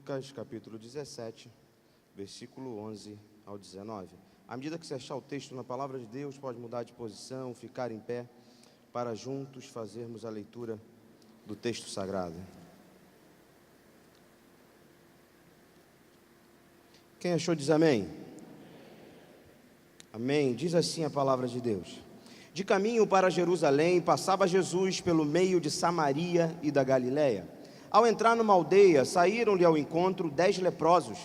Lucas, capítulo 17, versículo 11 ao 19. À medida que você achar o texto na palavra de Deus, pode mudar de posição, ficar em pé, para juntos fazermos a leitura do texto sagrado. Quem achou diz amém. Amém. Diz assim a palavra de Deus. De caminho para Jerusalém, passava Jesus pelo meio de Samaria e da Galiléia. Ao entrar numa aldeia, saíram-lhe ao encontro 10 leprosos,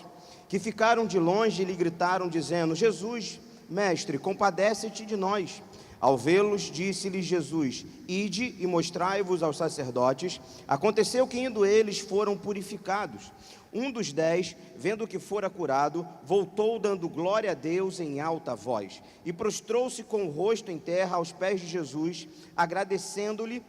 que ficaram de longe e lhe gritaram, dizendo: Jesus, mestre, compadece-te de nós. Ao vê-los, disse-lhes Jesus: Ide e mostrai-vos aos sacerdotes. Aconteceu que, indo eles, foram purificados. Um dos 10, vendo que fora curado, voltou dando glória a Deus em alta voz, e prostrou-se com o rosto em terra aos pés de Jesus, agradecendo-lhe,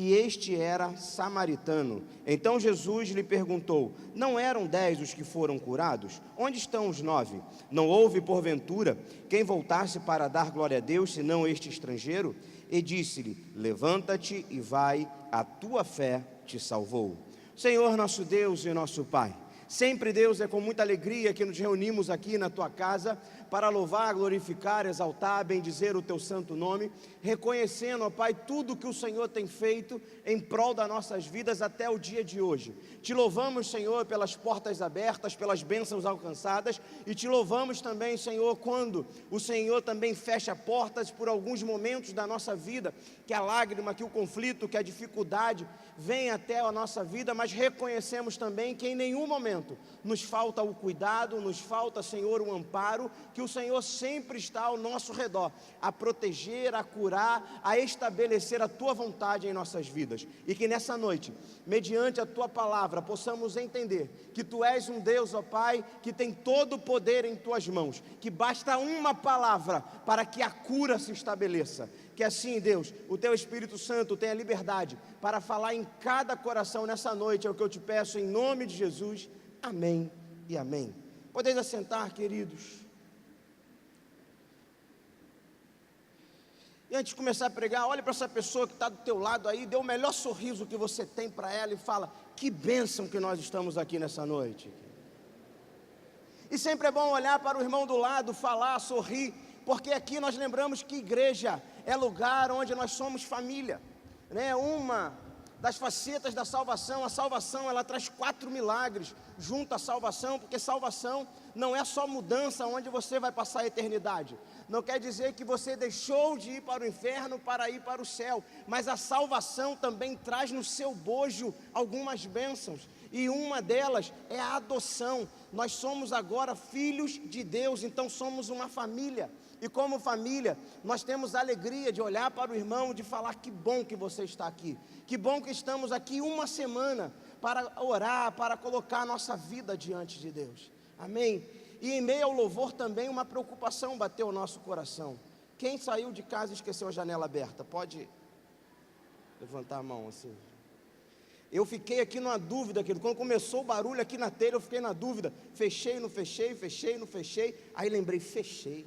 e este era samaritano. Então Jesus lhe perguntou: não eram 10 os que foram curados? Onde estão os 9? Não houve, porventura, quem voltasse para dar glória a Deus, senão este estrangeiro? E disse-lhe: levanta-te e vai, a tua fé te salvou. Senhor nosso Deus e nosso Pai, sempre, Deus, é com muita alegria que nos reunimos aqui na Tua casa para louvar, glorificar, exaltar, bendizer o Teu santo nome, reconhecendo, ó Pai, tudo que o Senhor tem feito em prol das nossas vidas até o dia de hoje. Te louvamos, Senhor, pelas portas abertas, pelas bênçãos alcançadas, e te louvamos também, Senhor, quando o Senhor também fecha portas por alguns momentos da nossa vida, que a lágrima, que o conflito, que a dificuldade vem até a nossa vida, mas reconhecemos também que em nenhum momento nos falta o cuidado, nos falta, Senhor, o amparo, que o Senhor sempre está ao nosso redor, a proteger, a curar, a estabelecer a Tua vontade em nossas vidas, e que nessa noite, mediante a Tua palavra, possamos entender que Tu és um Deus, ó Pai, que tem todo o poder em Tuas mãos, que basta uma palavra para que a cura se estabeleça. Que assim, Deus, o Teu Espírito Santo tenha liberdade para falar em cada coração nessa noite, é o que eu te peço em nome de Jesus, amém e amém. Podeis assentar, queridos. E antes de começar a pregar, olha para essa pessoa que está do teu lado aí, dê o melhor sorriso que você tem para ela e fala: que bênção que nós estamos aqui nessa noite. E sempre é bom olhar para o irmão do lado, falar, sorrir, porque aqui nós lembramos que igreja é lugar onde nós somos família, né? Uma das facetas da salvação, a salvação, ela traz 4 milagres junto à salvação, porque salvação não é só mudança onde você vai passar a eternidade, não quer dizer que você deixou de ir para o inferno para ir para o céu, mas a salvação também traz no seu bojo algumas bênçãos, e uma delas é a adoção. Nós somos agora filhos de Deus, então somos uma família, e como família, nós temos a alegria de olhar para o irmão, de falar: que bom que você está aqui, que bom que estamos aqui uma semana para orar, para colocar a nossa vida diante de Deus, amém? E em meio ao louvor também uma preocupação bateu o nosso coração. Quem saiu de casa e esqueceu a janela aberta? Pode levantar a mão assim. Eu fiquei aqui numa dúvida, querido. Quando começou o barulho aqui na telha, eu fiquei na dúvida, fechei, não fechei, fechei, não fechei, aí lembrei, fechei.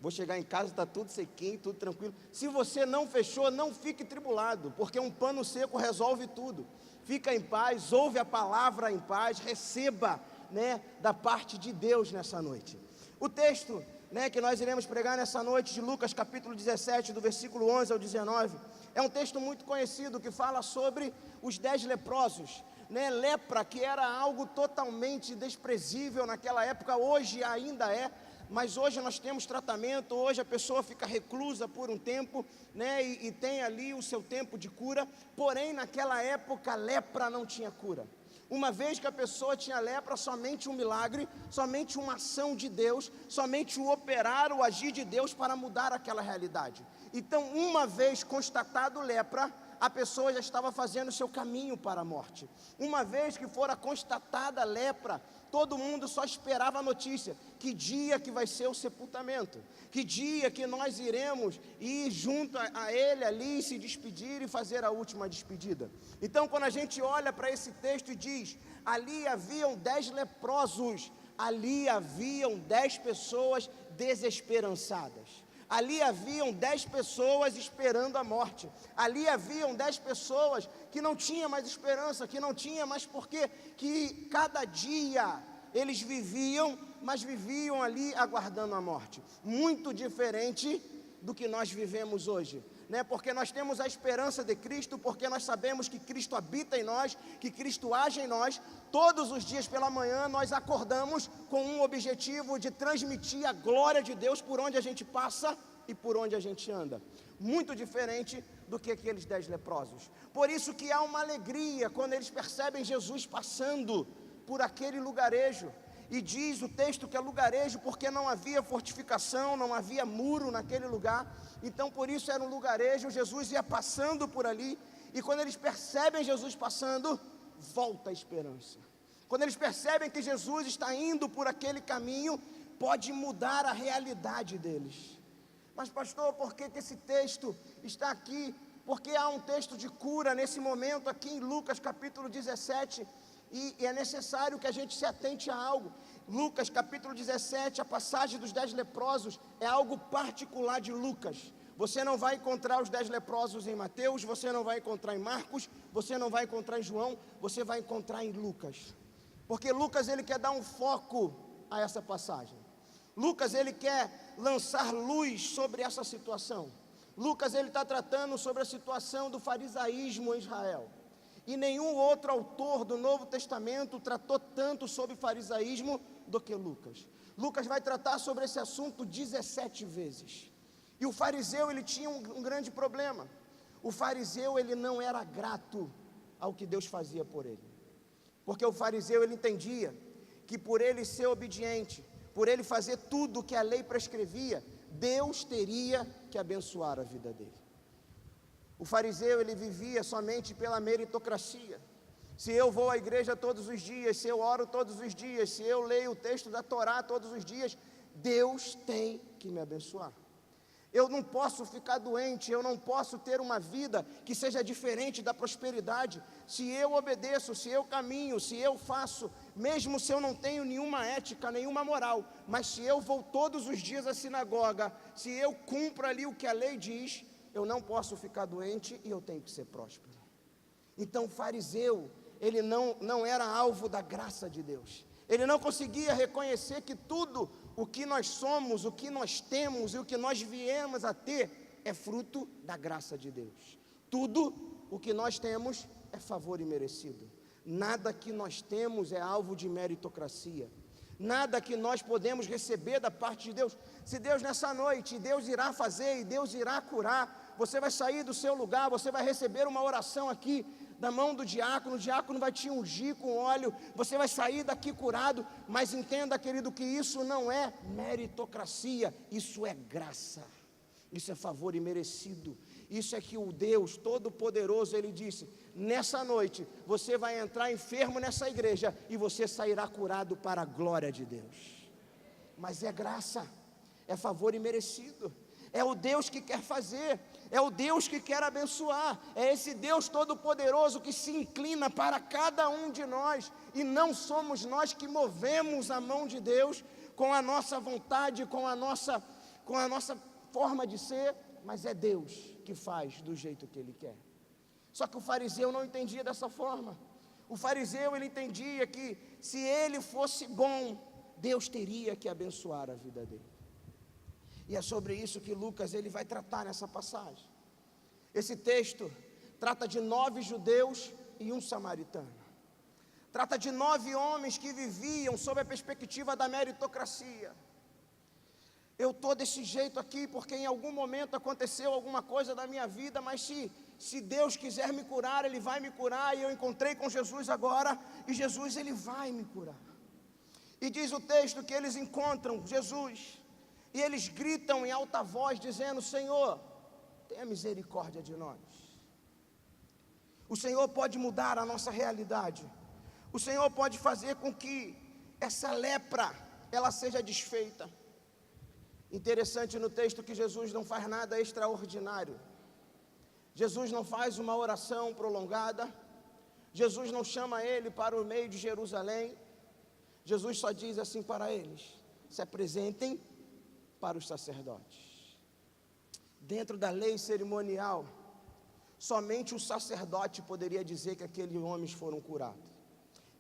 Vou chegar em casa, está tudo sequinho, tudo tranquilo. Se você não fechou, não fique tribulado, porque um pano seco resolve tudo. Fica em paz, ouve a palavra em paz, receba, né, da parte de Deus nessa noite. O texto, né, que nós iremos pregar nessa noite, de Lucas capítulo 17, do versículo 11 ao 19, é um texto muito conhecido, que fala sobre os 10 leprosos, né? Lepra, que era algo totalmente desprezível naquela época, hoje ainda é, mas hoje nós temos tratamento, hoje a pessoa fica reclusa por um tempo, né, e tem ali o seu tempo de cura, porém naquela época a lepra não tinha cura. Uma vez que a pessoa tinha lepra, somente um milagre, somente uma ação de Deus, somente o operar, o agir de Deus para mudar aquela realidade. Então, uma vez constatado lepra, a pessoa já estava fazendo o seu caminho para a morte. Uma vez que fora constatada lepra, todo mundo só esperava a notícia: que dia que vai ser o sepultamento, que dia que nós iremos ir junto a ele ali, se despedir e fazer a última despedida. Então, quando a gente olha para esse texto e diz: ali haviam 10 leprosos, ali haviam 10 pessoas desesperançadas. Ali haviam 10 pessoas esperando a morte. Ali haviam 10 pessoas que não tinham mais esperança, que não tinham mais porquê, que cada dia eles viviam, mas viviam ali aguardando a morte. Muito diferente do que nós vivemos hoje, né? Porque nós temos a esperança de Cristo, porque nós sabemos que Cristo habita em nós, que Cristo age em nós. Todos os dias pela manhã nós acordamos com um objetivo de transmitir a glória de Deus por onde a gente passa e por onde a gente anda. Muito diferente do que aqueles 10 leprosos. Por isso que há uma alegria quando eles percebem Jesus passando por aquele lugarejo. E diz o texto que é lugarejo porque não havia fortificação, não havia muro naquele lugar. Então por isso era um lugarejo. Jesus ia passando por ali. E quando eles percebem Jesus passando, volta a esperança. Quando eles percebem que Jesus está indo por aquele caminho, pode mudar a realidade deles. Mas pastor, por que esse texto está aqui? Porque há um texto de cura nesse momento aqui em Lucas capítulo 17. E é necessário que a gente se atente a algo. Lucas capítulo 17, a passagem dos 10 leprosos é algo particular de Lucas. Você não vai encontrar os 10 leprosos em Mateus, você não vai encontrar em Marcos, você não vai encontrar em João, você vai encontrar em Lucas. Porque Lucas ele quer dar um foco a essa passagem. Lucas ele quer lançar luz sobre essa situação. Lucas ele está tratando sobre a situação do farisaísmo em Israel. E nenhum outro autor do Novo Testamento tratou tanto sobre farisaísmo do que Lucas. Lucas vai tratar sobre esse assunto 17 vezes. E o fariseu ele tinha um grande problema. O fariseu ele não era grato ao que Deus fazia por ele. Porque o fariseu ele entendia que por ele ser obediente, por ele fazer tudo o que a lei prescrevia, Deus teria que abençoar a vida dele. O fariseu ele vivia somente pela meritocracia. Se eu vou à igreja todos os dias, se eu oro todos os dias, se eu leio o texto da Torá todos os dias, Deus tem que me abençoar. Eu não posso ficar doente, eu não posso ter uma vida que seja diferente da prosperidade. Se eu obedeço, se eu caminho, se eu faço, mesmo se eu não tenho nenhuma ética, nenhuma moral, mas se eu vou todos os dias à sinagoga, se eu cumpro ali o que a lei diz, eu não posso ficar doente e eu tenho que ser próspero. Então o fariseu, ele não era alvo da graça de Deus. Ele não conseguia reconhecer que tudo o que nós somos, o que nós temos e o que nós viemos a ter é fruto da graça de Deus. Tudo o que nós temos é favor imerecido. Nada que nós temos é alvo de meritocracia. Nada que nós podemos receber da parte de Deus. Se Deus nessa noite, Deus irá fazer e Deus irá curar, você vai sair do seu lugar, você vai receber uma oração aqui da mão do diácono, o diácono vai te ungir com óleo, você vai sair daqui curado, mas entenda, querido, que isso não é meritocracia, isso é graça, isso é favor imerecido, isso é que o Deus Todo-Poderoso, Ele disse, nessa noite, você vai entrar enfermo nessa igreja, e você sairá curado para a glória de Deus, mas é graça, é favor imerecido. É o Deus que quer fazer, é o Deus que quer abençoar, é esse Deus Todo-Poderoso que se inclina para cada um de nós, e não somos nós que movemos a mão de Deus com a nossa vontade, com a nossa forma de ser, mas é Deus que faz do jeito que Ele quer. Só que o fariseu não entendia dessa forma. O fariseu ele entendia que se ele fosse bom, Deus teria que abençoar a vida dele. E é sobre isso que Lucas ele vai tratar nessa passagem. Esse texto trata de 9 judeus e um samaritano. Trata de 9 homens que viviam sob a perspectiva da meritocracia. Eu estou desse jeito aqui porque em algum momento aconteceu alguma coisa na minha vida, mas se Deus quiser me curar, Ele vai me curar, e eu encontrei com Jesus agora, e Jesus ele vai me curar. E diz o texto que eles encontram Jesus, e eles gritam em alta voz, dizendo: Senhor, tenha misericórdia de nós. O Senhor pode mudar a nossa realidade. O Senhor pode fazer com que essa lepra, ela seja desfeita. Interessante no texto que Jesus não faz nada extraordinário. Jesus não faz uma oração prolongada. Jesus não chama ele para o meio de Jerusalém. Jesus só diz assim para eles: se apresentem para os sacerdotes. Dentro da lei cerimonial, somente o sacerdote poderia dizer que aqueles homens foram curados.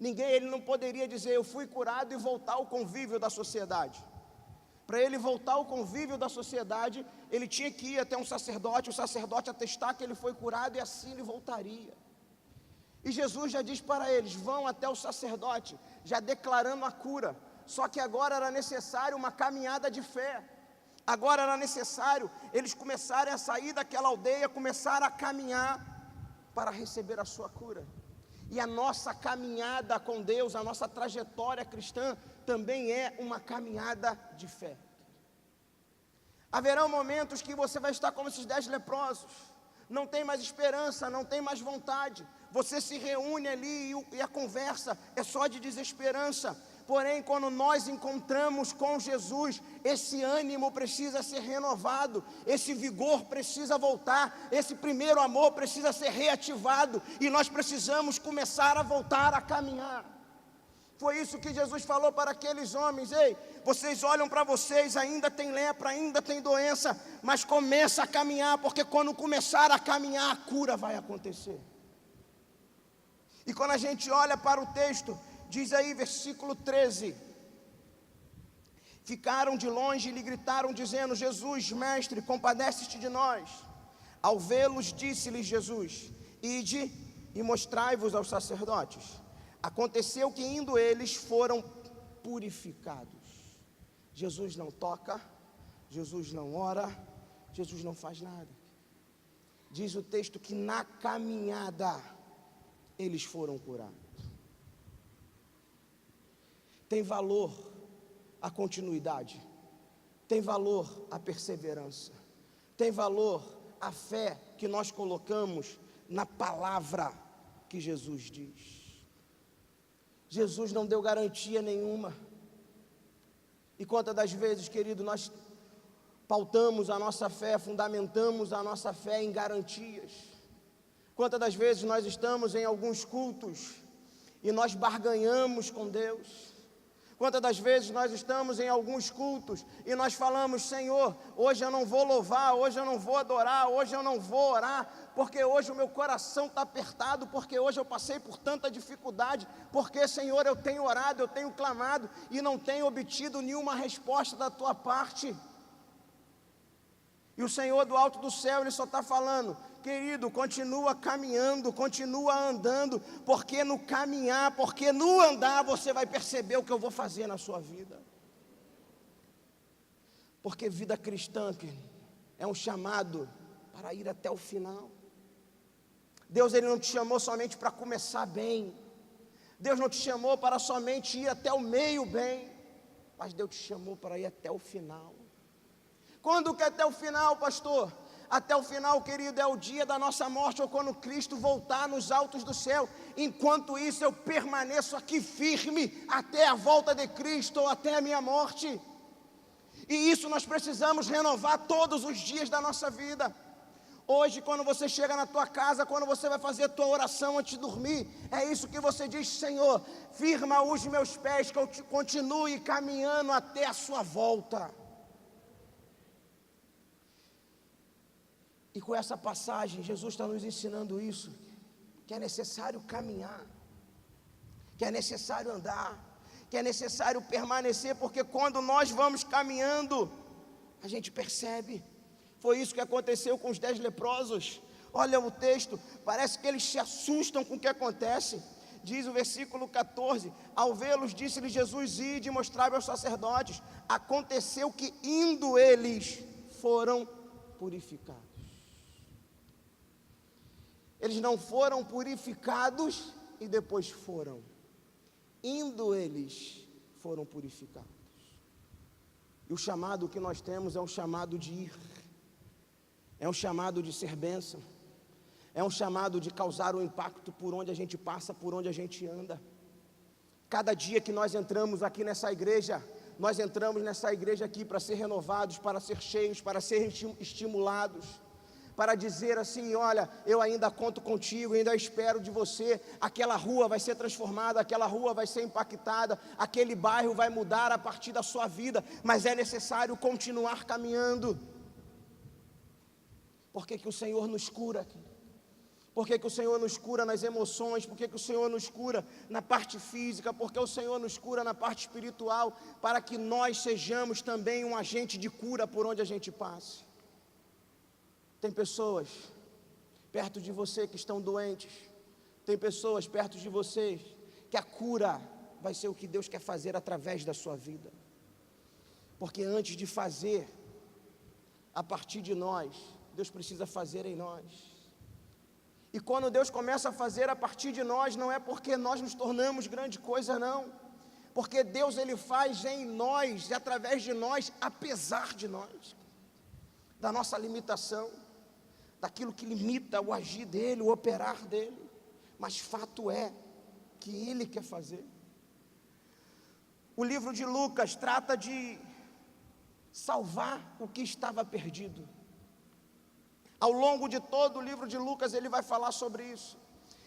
Ele não poderia dizer, eu fui curado, e voltar ao convívio da sociedade. Para ele voltar ao convívio da sociedade, ele tinha que ir até um sacerdote, o sacerdote atestar que ele foi curado, e assim ele voltaria. E Jesus já diz para eles, vão até o sacerdote, já declarando a cura. Só que agora era necessário uma caminhada de fé. Agora era necessário eles começarem a sair daquela aldeia, começar a caminhar para receber a sua cura. E a nossa caminhada com Deus, a nossa trajetória cristã, também é uma caminhada de fé. Haverão momentos que você vai estar como esses 10 leprosos, não tem mais esperança, não tem mais vontade, você se reúne ali e a conversa é só de desesperança. Porém, quando nós encontramos com Jesus, esse ânimo precisa ser renovado, esse vigor precisa voltar, esse primeiro amor precisa ser reativado, e nós precisamos começar a voltar a caminhar. Foi isso que Jesus falou para aqueles homens, ei, vocês olham para vocês, ainda tem lepra, ainda tem doença, mas começa a caminhar, porque quando começar a caminhar, a cura vai acontecer. E quando a gente olha para o texto, diz aí, versículo 13, ficaram de longe e lhe gritaram, dizendo, Jesus, mestre, compadece-te de nós. Ao vê-los, disse-lhes Jesus, ide e mostrai-vos aos sacerdotes. Aconteceu que indo eles foram purificados. Jesus não toca, Jesus não ora, Jesus não faz nada. Diz o texto que na caminhada eles foram curados. Tem valor a continuidade, tem valor a perseverança, tem valor a fé que nós colocamos na palavra que Jesus diz. Jesus não deu garantia nenhuma. E quantas das vezes, querido, nós pautamos a nossa fé, fundamentamos a nossa fé em garantias. Quantas das vezes nós estamos em alguns cultos e nós barganhamos com Deus. Quantas das vezes nós estamos em alguns cultos e nós falamos, Senhor, hoje eu não vou louvar, hoje eu não vou adorar, hoje eu não vou orar, porque hoje o meu coração está apertado, porque hoje eu passei por tanta dificuldade, porque, Senhor, eu tenho orado, eu tenho clamado e não tenho obtido nenhuma resposta da Tua parte. E o Senhor do alto do céu, Ele só está falando, querido, continua caminhando, continua andando, porque no caminhar, porque no andar você vai perceber o que eu vou fazer na sua vida. Porque vida cristã, querido, é um chamado para ir até o final. Deus, Ele não te chamou somente para começar bem, Deus não te chamou para somente ir até o meio bem, mas Deus te chamou para ir até o final. Quando que é até o final, pastor? Até o final, querido, é o dia da nossa morte, ou quando Cristo voltar nos altos do céu. Enquanto isso, eu permaneço aqui firme até a volta de Cristo, ou até a minha morte. E isso nós precisamos renovar todos os dias da nossa vida. Hoje, quando você chega na tua casa, quando você vai fazer a tua oração antes de dormir, é isso que você diz, Senhor, firma os meus pés, que eu continue caminhando até a sua volta. E com essa passagem, Jesus está nos ensinando isso, que é necessário caminhar, que é necessário andar, que é necessário permanecer, porque quando nós vamos caminhando, a gente percebe. Foi isso que aconteceu com os 10 leprosos. Olha o texto, parece que eles se assustam com o que acontece. Diz o versículo 14, ao vê-los, disse-lhe Jesus, ide e mostrai aos sacerdotes. Aconteceu que indo eles, foram purificados. Eles não foram purificados e depois foram. Indo eles, foram purificados. E o chamado que nós temos é um chamado de ir. É um chamado de ser bênção. É um chamado de causar um impacto por onde a gente passa, por onde a gente anda. Cada dia que nós entramos aqui nessa igreja, nós entramos nessa igreja aqui para ser renovados, para ser cheios, para ser estimulados. Para dizer assim, olha, eu ainda conto contigo, ainda espero de você, aquela rua vai ser transformada, aquela rua vai ser impactada, aquele bairro vai mudar a partir da sua vida, mas é necessário continuar caminhando. Por que o Senhor nos cura? Por que o Senhor nos cura nas emoções? Por que o Senhor nos cura na parte física? Por que o Senhor nos cura na parte espiritual? Para que nós sejamos também um agente de cura por onde a gente passa. Tem pessoas perto de você que estão doentes. Tem pessoas perto de você que a cura vai ser o que Deus quer fazer através da sua vida. Porque antes de fazer a partir de nós, Deus precisa fazer em nós. E quando Deus começa a fazer a partir de nós, não é porque nós nos tornamos grande coisa, não. Porque Deus, Ele faz em nós e através de nós, apesar de nós. Da nossa limitação, daquilo que limita o agir dEle, o operar dEle. Mas fato é que Ele quer fazer. O livro de Lucas trata de salvar o que estava perdido. Ao longo de todo o livro de Lucas, ele vai falar sobre isso.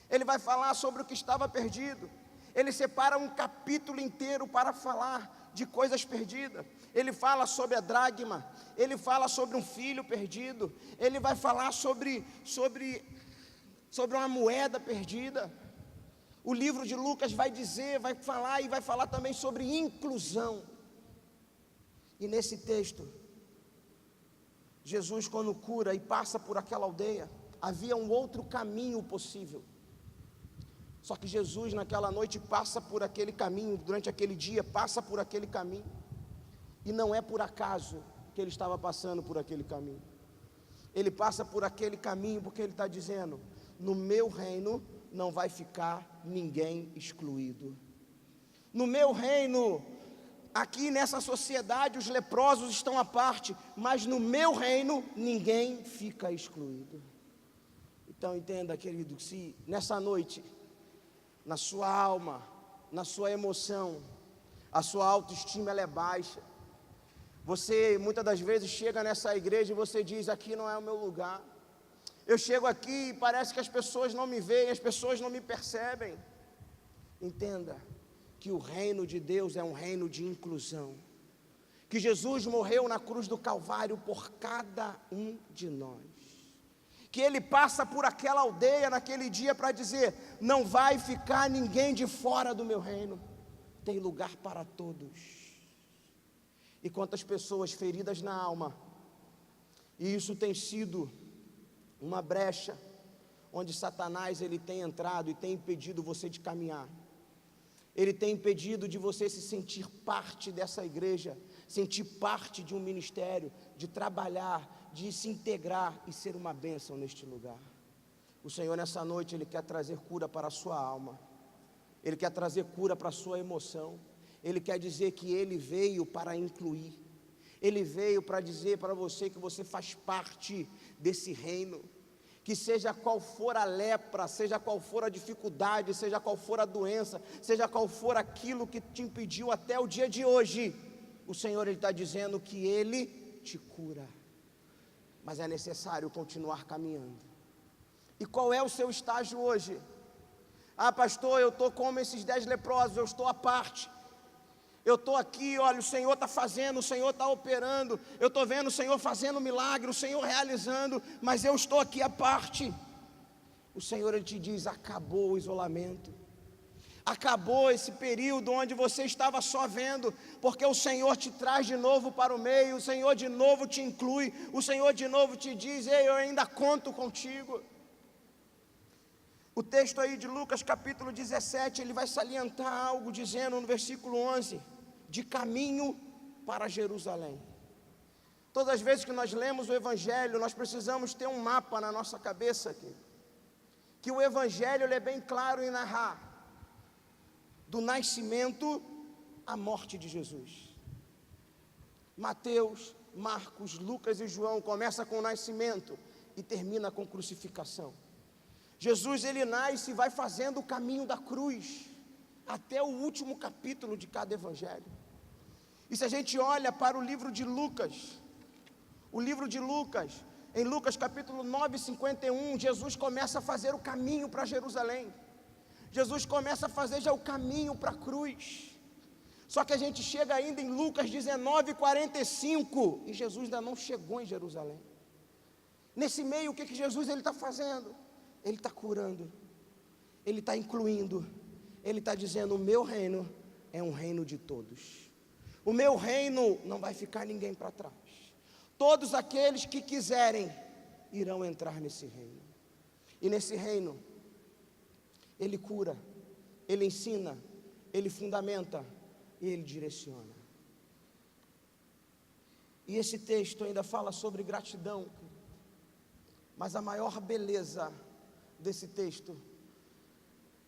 Ele vai falar sobre o que estava perdido. Ele separa um capítulo inteiro para falar de coisas perdidas. Ele fala sobre a dracma, ele fala sobre um filho perdido, ele vai falar sobre uma moeda perdida. O livro de Lucas vai falar também sobre inclusão. E nesse texto, Jesus, quando cura e passa por aquela aldeia, havia um outro caminho possível. Só que Jesus naquela noite passa por aquele caminho, durante aquele dia passa por aquele caminho. E não é por acaso que ele estava passando por aquele caminho. Ele passa por aquele caminho porque ele está dizendo: no meu reino não vai ficar ninguém excluído. No meu reino, aqui nessa sociedade, os leprosos estão à parte, mas no meu reino, ninguém fica excluído. Então entenda, querido, se nessa noite, na sua alma, na sua emoção, a sua autoestima ela é baixa, você muitas das vezes chega nessa igreja e você diz: aqui não é o meu lugar. Eu chego aqui e parece que as pessoas não me veem, as pessoas não me percebem. Entenda que o reino de Deus é um reino de inclusão, que Jesus morreu na cruz do Calvário por cada um de nós, que Ele passa por aquela aldeia naquele dia para dizer: não vai ficar ninguém de fora do meu reino, tem lugar para todos. E quantas pessoas feridas na alma, e isso tem sido uma brecha, onde Satanás ele tem entrado e tem impedido você de caminhar. Ele tem impedido de você se sentir parte dessa igreja, sentir parte de um ministério, de trabalhar, de se integrar e ser uma bênção neste lugar. O Senhor nessa noite, Ele quer trazer cura para a sua alma, Ele quer trazer cura para a sua emoção, Ele quer dizer que Ele veio para incluir, Ele veio para dizer para você que você faz parte desse reino. Que seja qual for a lepra, seja qual for a dificuldade, seja qual for a doença, seja qual for aquilo que te impediu até o dia de hoje, o Senhor está dizendo que Ele te cura, mas é necessário continuar caminhando. E qual é o seu estágio hoje? Ah, pastor, eu estou como esses 10 leprosos, eu estou à parte. Eu estou aqui, olha, o Senhor está fazendo, o Senhor está operando, eu estou vendo o Senhor fazendo milagre, o Senhor realizando, mas eu estou aqui à parte. O Senhor, Ele te diz: acabou o isolamento, acabou esse período onde você estava só vendo, porque o Senhor te traz de novo para o meio, o Senhor de novo te inclui, o Senhor de novo te diz: ei, eu ainda conto contigo. O texto aí de Lucas capítulo 17, ele vai salientar algo dizendo no versículo 11, de caminho para Jerusalém. Todas as vezes que nós lemos o Evangelho, nós precisamos ter um mapa na nossa cabeça aqui, que o Evangelho ele é bem claro em narrar, do nascimento à morte de Jesus. Mateus, Marcos, Lucas e João começa com o nascimento e termina com crucificação. Jesus ele nasce e vai fazendo o caminho da cruz, até o último capítulo de cada evangelho. E se a gente olha para o livro de Lucas, em Lucas capítulo 9, 51, Jesus começa a fazer o caminho para Jerusalém. Jesus começa a fazer já o caminho para a cruz. Só que a gente chega ainda em Lucas 19, 45, e Jesus ainda não chegou em Jerusalém. Nesse meio, o que Jesus está fazendo? Ele está curando, Ele está incluindo, Ele está dizendo: o meu reino é um reino de todos, o meu reino não vai ficar ninguém para trás, todos aqueles que quiserem irão entrar nesse reino, e nesse reino, Ele cura, Ele ensina, Ele fundamenta e Ele direciona. E esse texto ainda fala sobre gratidão, mas a maior beleza desse texto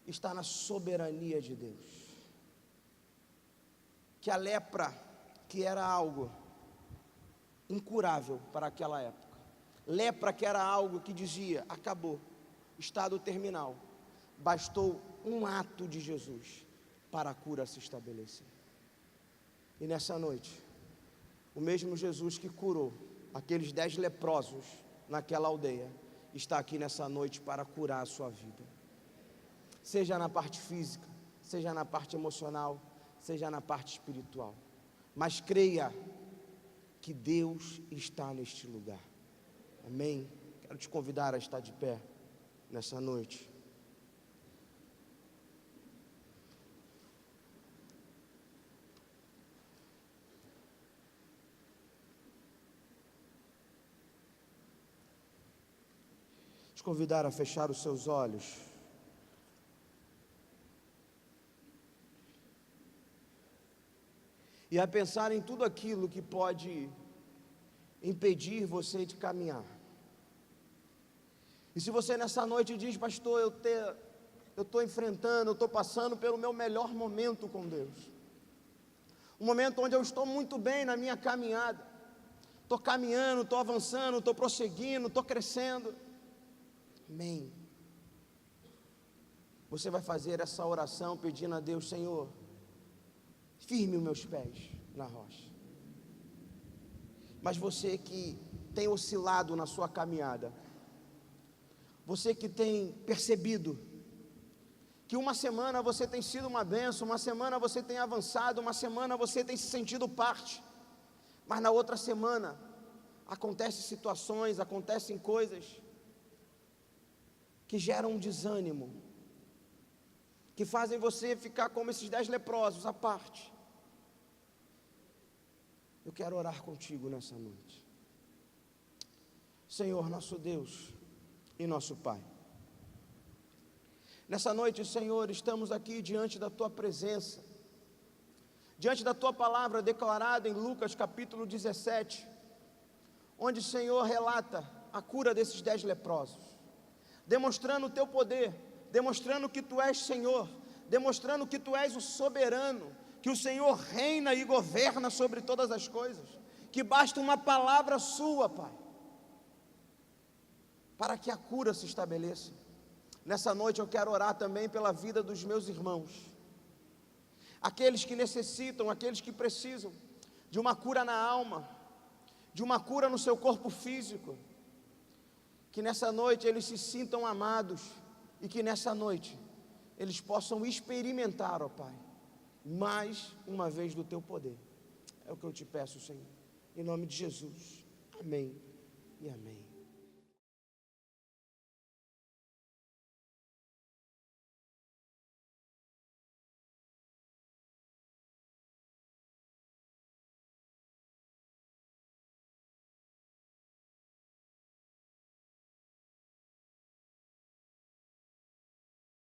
está na soberania de Deus. Que a lepra, que era algo incurável para aquela época, lepra que era algo que dizia: acabou, estado terminal, bastou um ato de Jesus para a cura se estabelecer. E nessa noite, o mesmo Jesus que curou aqueles 10 leprosos naquela aldeia, está aqui nessa noite para curar a sua vida, seja na parte física, seja na parte emocional, seja na parte espiritual, mas creia que Deus está neste lugar, amém? Quero te convidar a estar de pé nessa noite. Te convidar a fechar os seus olhos. E a pensar em tudo aquilo que pode impedir você de caminhar. E se você nessa noite diz: pastor, eu estou enfrentando, eu estou passando pelo meu melhor momento com Deus, um momento onde eu estou muito bem na minha caminhada, estou caminhando, estou avançando, estou prosseguindo, estou crescendo, amém. Você vai fazer essa oração pedindo a Deus: Senhor, firme os meus pés na rocha. Mas você que tem oscilado na sua caminhada, você que tem percebido que uma semana você tem sido uma bênção, uma semana você tem avançado, uma semana você tem se sentido parte, mas na outra semana acontecem situações, acontecem coisas que geram um desânimo, que fazem você ficar como esses 10 leprosos à parte. Eu quero orar contigo nessa noite. Senhor, nosso Deus e nosso Pai, nessa noite, Senhor, estamos aqui diante da Tua presença, diante da Tua palavra declarada em Lucas capítulo 17, onde o Senhor relata a cura desses 10 leprosos, demonstrando o Teu poder, demonstrando que Tu és Senhor, demonstrando que Tu és o soberano, que o Senhor reina e governa sobre todas as coisas, que basta uma palavra Sua, Pai, para que a cura se estabeleça. Nessa noite eu quero orar também pela vida dos meus irmãos, aqueles que necessitam, aqueles que precisam de uma cura na alma, de uma cura no seu corpo físico, que nessa noite eles se sintam amados, e que nessa noite eles possam experimentar, ó Pai, mais uma vez do Teu poder. É o que eu te peço, Senhor, em nome de Jesus, amém e amém.